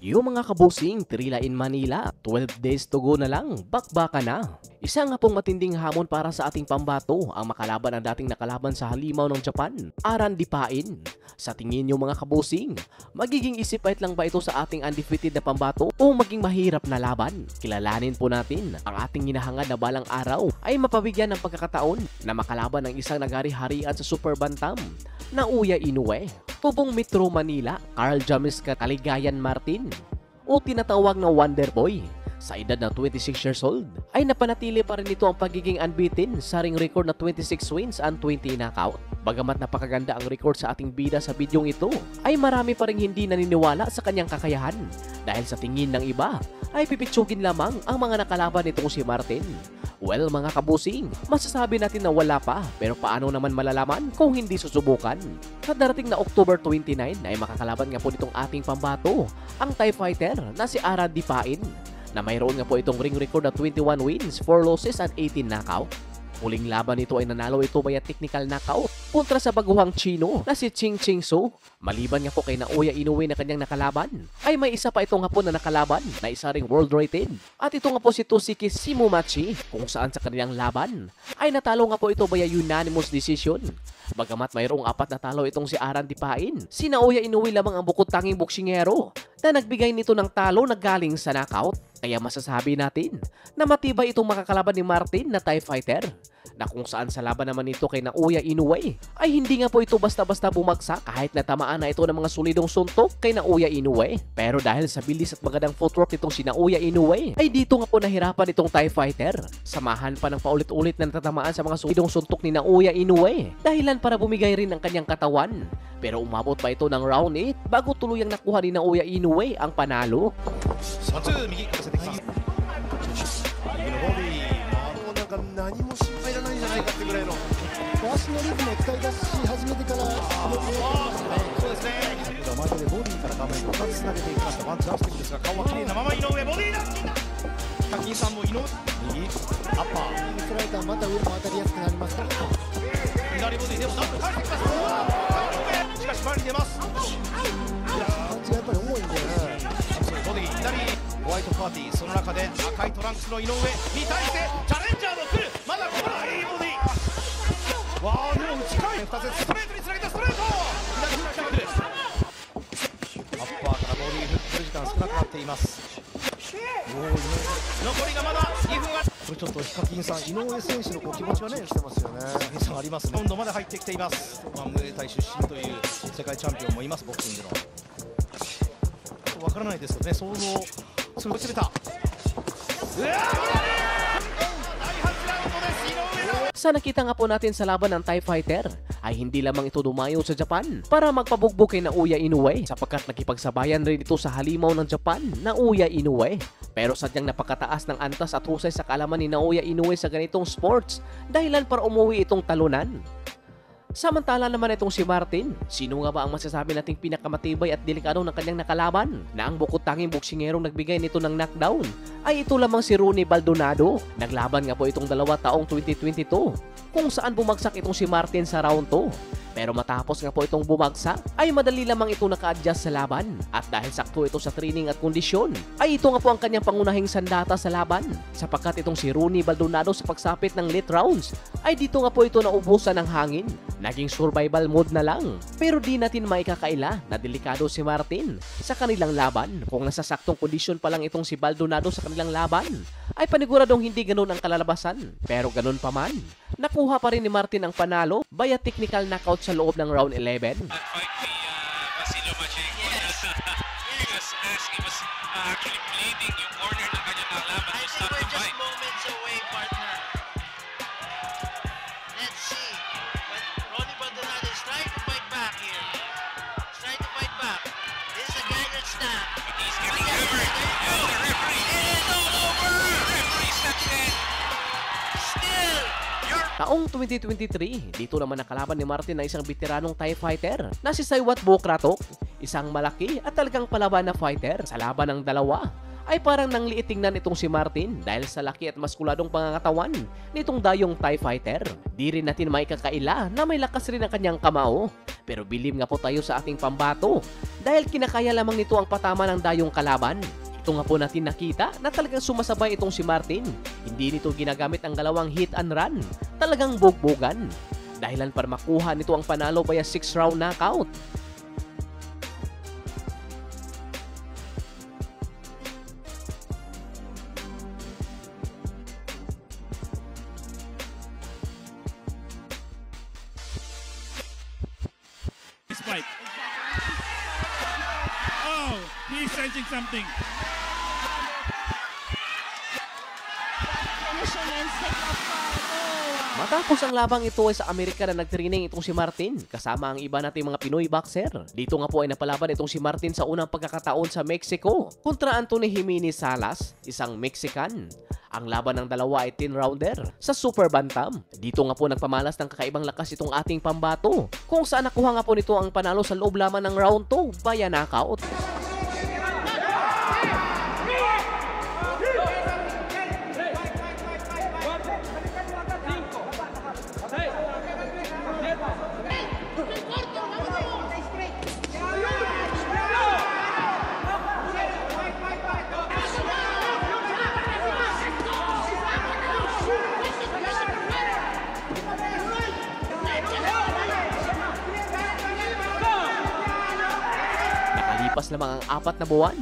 Yung mga kabusing, Trilla in Manila, 12 days to go na lang, bakbaka na. Isa nga pong matinding hamon para sa ating pambato ang makalaban ang dating nakalaban sa halimaw ng Japan, Aran Dipain. Sa tingin nyo mga kabusing, magiging isipait lang ba ito sa ating undefeated na pambato o maging mahirap na laban? Kilalanin po natin ang ating hinahangad na balang araw ay mapabigyan ng pagkakataon na makalaban ng isang nagari-harian sa Super Bantam na Uya Inoue. Tubong Metro Manila, Carl James Kaligayan Martin o tinatawag na Wonder Boy. Sa edad na 26 years old, ay napanatili pa rin ito ang pagiging unbeaten sa ring record na 26 wins and 20 knockout. Bagamat napakaganda ang record sa ating bida sa bidyong ito, ay marami pa rin hindi naniniwala sa kanyang kakayahan dahil sa tingin ng iba ay pipitsugin lamang ang mga nakalaban nitong si Martin. Well mga kabusing, masasabi natin na wala pa, pero paano naman malalaman kung hindi susubukan? Sa darating na October 29 ay makakalaban nga po nitong ating pambato, ang Thai fighter na si Aran Dipain, na mayroon nga po itong ring record na 21 wins, 4 losses at 18 knockout. Huling laban nito ay nanalo ito via technical knockout kontra sa baguhang Chino na si Ching Ching Su. Maliban nga po kay Naoya Inoue na kanyang nakalaban, ay may isa pa itong hapon na nakalaban na isa ring world rated. At ito nga po si Toshiki Shimumachi, kung saan sa kanilang laban ay natalo nga po ito via unanimous decision. Bagamat mayroong 4 na talo itong si Aran Dipain, si Naoya Inoue lamang ang bukod tanging boksingero na nagbigay nito ng talo na galing sa knockout. Kaya masasabi natin na matibay itong makakalaban ni Martin na Thai fighter, na kung saan sa laban naman ito kay Naoya Inoue ay hindi nga po ito basta-basta bumagsak kahit natamaan na ito ng mga solidong suntok kay Naoya Inoue. Pero dahil sa bilis at magandang footwork nitong si Naoya Inoue ay dito nga po nahirapan itong Thai fighter. Samahan pa ng paulit-ulit na natatamaan sa mga solidong suntok ni Naoya Inoue, dahilan para bumigay rin ang kanyang katawan. Pero umabot pa ito ng round 8 bago tuluyang nakuha ni Naoya Inoue ang panalo. Sa nakita nga po natin sa laban ng Thai fighter, ay hindi lamang ito dumayo sa Japan para magpabugbog kay Naoya Inoue, sapagkat nakipagsabayan rin ito sa halimaw ng Japan na Uya Inoue. Pero sadyang napakataas ng antas at husay sa kaalaman ni Naoya Inoue sa ganitong sports, dahilan para umuwi itong talunan. Samantala naman itong si Martin, sino nga ba ang masasabi nating pinakamatibay at delikado ng kanyang nakalaban na ang bukod tanging boksingerong nagbigay nito ng knockdown ay ito lamang si Ronnie Baldonado. Naglaban nga po itong 2 taong 2022 kung saan bumagsak itong si Martin sa round 2. Pero matapos nga po itong bumagsak, ay madali lamang ito naka-adjust sa laban. At dahil sakto ito sa training at kondisyon, ay ito nga po ang kanyang pangunahing sandata sa laban. Sapagkat itong si Ronnie Baldonado sa pagsapit ng late rounds, ay dito nga po ito naubusan ng hangin. Naging survival mode na lang. Pero di natin maikakaila na delikado si Martin sa kanilang laban. Kung nasa saktong kondisyon pa lang itong si Baldonado sa kanilang laban, ay paniguradong hindi ganun ang kalalabasan. Pero ganun pa man, nakuha pa rin ni Martin ang panalo via technical knockout sa loob ng round 11. Taong 2023, dito naman nakalaban ni Martin na isang veteranong Thai fighter na si Saiwat Bokratok, isang malaki at talagang palaban na fighter. Sa laban ng dalawa ay parang nangliit tingnan itong si Martin dahil sa laki at maskuladong pangangatawan nitong dayong TIE Fighter. Di rin natin maikakaila na may lakas rin ang kanyang kamao. Pero bilib nga po tayo sa ating pambato dahil kinakaya lamang nito ang patama ng dayong kalaban. Ito nga po natin nakita na talagang sumasabay itong si Martin. Hindi nito ginagamit ang galawang hit and run. Talagang bugbugan. Dahilan para makuha nito ang panalo via 6-round knockout. Spike. Oh, he's sensing something. Matapos ang labang ito ay sa Amerika na nagtraining itong si Martin kasama ang iba nating mga Pinoy boxer. Dito nga po ay napalaban itong si Martin sa unang pagkakataon sa Mexico kontra Anthony Jimenez Salas, isang Mexican. Ang laban ng dalawa ay 10-rounder sa Super Bantam. Dito nga po nagpamalas ng kakaibang lakas itong ating pambato kung saan nakuha nga po nito ang panalo sa loob lamang ng round 2 via knockout. Nakalipas lamang ang 4 na buwan,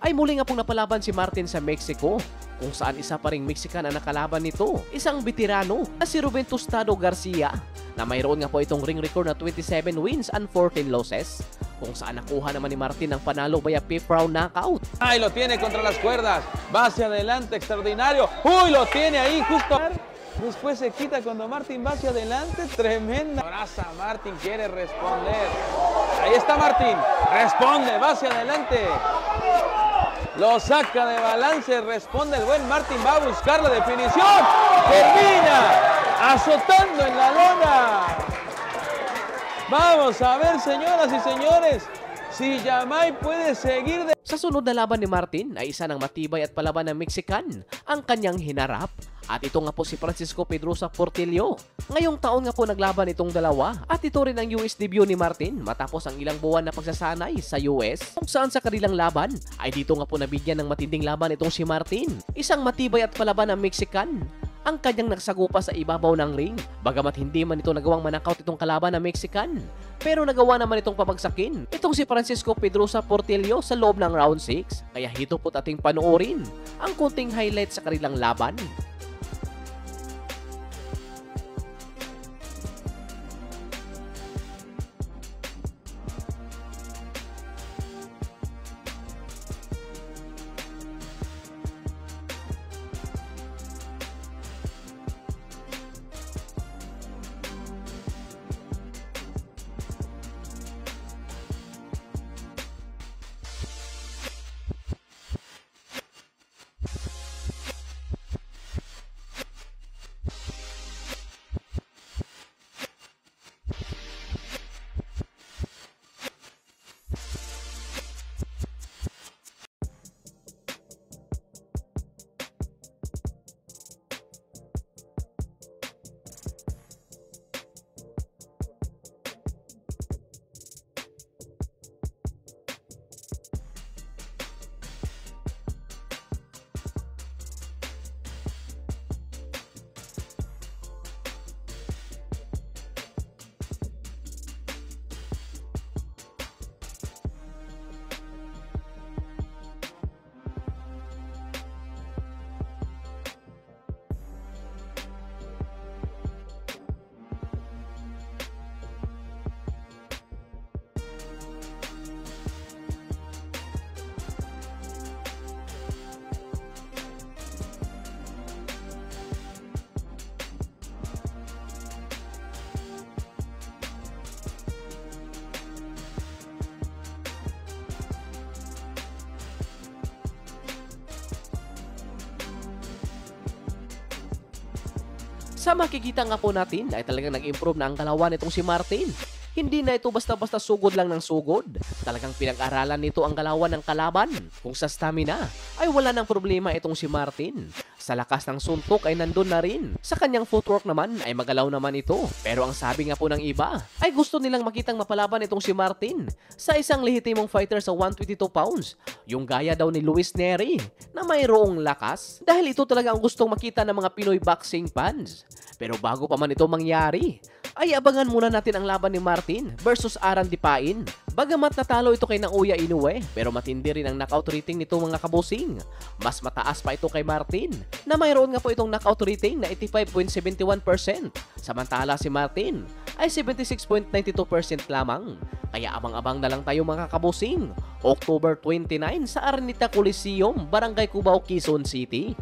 ay muli nga pong napalaban si Martin sa Mexico, kung saan isa pa ring Mexican ang nakalaban nito, isang veterano na si Ruben Tostado Garcia, na mayroon nga po itong ring record na 27 wins and 14 losses, kung saan nakuha naman ni Martin ang panalo via 5th round knockout. Ahí lo tiene contra las cuerdas, va hacia adelante, extraordinario, ¡uy! Lo tiene ahí justo. Después se quita cuando Martin va hacia adelante, tremenda. Abraza, Martin quiere responder. Ahí está Martin, responde, va hacia adelante. Lo saca de balance, responde el buen Martin, va a buscar la definición. Termina azotando en la lona. Vamos a ver, señoras y señores, si Jamay puede seguir de... Sa sunod na laban ni Martin ay isa ng matibay at palaban ng Mexican ang kanyang hinarap. At ito nga po si Francisco Pedrosa Portillo. Ngayong taon nga po naglaban itong dalawa at ito rin ang US debut ni Martin matapos ang ilang buwan na pagsasanay sa US. Kung saan sa kanilang laban ay dito nga po nabigyan ng matinding laban itong si Martin. Isang matibay at palaban ng Mexican ang kanyang nagsagupa sa ibabaw ng ring. Bagamat hindi man ito nagawang manakaut itong kalaban ng Mexican, pero nagawa naman itong pabagsakin itong si Francisco Pedrosa Portillo sa loob ng round 6. Kaya hito po't ating panoorin ang kunting highlights sa kanilang laban. Sa makikita nga po natin ay talagang nag-improve na ang kalawan nitong si Martin. Hindi na ito basta-basta sugod lang ng sugod. Talagang pinag-aralan nito ang galawan ng kalaban. Kung sa stamina ay wala ng problema itong si Martin. Sa lakas ng suntok ay nandun na rin. Sa kanyang footwork naman ay magalaw naman ito. Pero ang sabi nga po ng iba ay gusto nilang makitang mapalaban itong si Martin sa isang lehitimong fighter sa 122 pounds. Yung gaya daw ni Luis Neri na mayroong lakas. Dahil ito talaga ang gustong makita ng mga Pinoy boxing fans. Pero bago pa man ito mangyari, ay abangan muna natin ang laban ni Martin versus Aran Dipain. Bagamat natalo ito kay Naoya Inoue, pero matindi rin ang knockout rating nito mga kabusing. Mas mataas pa ito kay Martin, na mayroon nga po itong knockout rating na 85.71%. Samantala si Martin ay 76.92% lamang. Kaya abang-abang na lang tayo mga kabusing. October 29 sa Araneta Coliseum, Barangay Cubao, Quezon City.